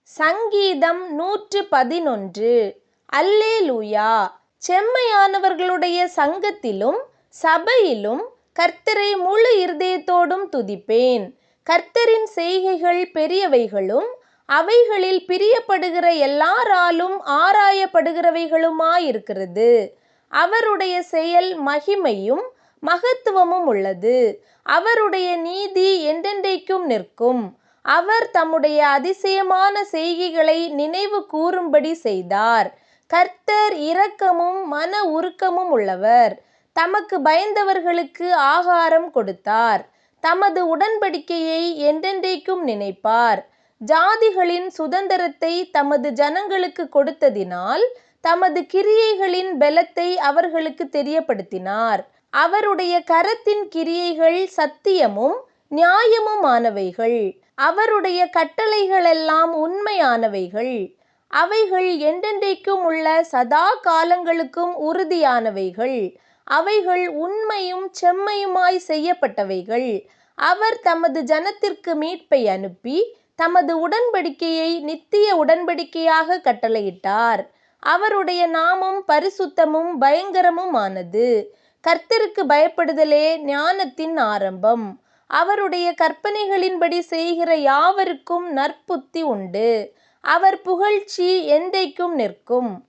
சங்கீதம் 111. அல்லேலூயா. செம்மையானவர்களுடைய சங்கத்திலும் சபையிலும் கர்த்தரை முழு இருதயத்தோடும் துதிப்பேன். கர்த்தரின் செய்கைகள் பெரியவைகளும் அவைகளில் பிரியப்படுகிற எல்லாராலும் ஆராயப்படுகிறவைகளுமாயிருக்கிறது. அவருடைய செயல் மகிமையும் மகத்துவமும் உள்ளது. அவருடைய நீதி என்றென்றைக்கும் நிற்கும். அவர் தம்முடைய அதிசயமான செய்கைகளை நினைவு கூறும்படி செய்தார். கர்த்தர் இரக்கமும் மன உருக்கமும் உள்ளவர். தமக்கு பயந்தவர்களுக்கு ஆகாரம் கொடுத்தார். தமது உடன்படிக்கையை என்றென்றைக்கும் நினைப்பார். ஜாதிகளின் சுதந்திரத்தை தமது ஜனங்களுக்கு கொடுத்ததினால் தமது கிரியைகளின் பெலத்தை அவர்களுக்கு தெரியப்படுத்தினார். அவருடைய கரத்தின் கிரியைகள் சத்தியமும் நியாயமுமானவைகள். அவருடைய கட்டளைகளெல்லாம் உண்மையானவைகள். அவைகள் என்றென்றைக்கும் உள்ள சதா காலங்களுக்கும் உறுதியானவைகள். அவைகள் உண்மையும் செம்மையுமாய் செய்யப்பட்டவைகள். அவர் தமது ஜனத்திற்கு மீட்பை அனுப்பி தமது உடன்படிக்கையை நித்திய உடன்படிக்கையாக கட்டளையிட்டார். அவருடைய நாமம் பரிசுத்தமும் பயங்கரமுமானது. கர்த்தருக்கு பயப்படுதலே ஞானத்தின் ஆரம்பம். அவருடைய கற்பனைகளின்படி செய்கிற யாவருக்கும் நற்புத்தி உண்டு. அவர் புகழ்ச்சி என்றைக்கும் நிற்கும்.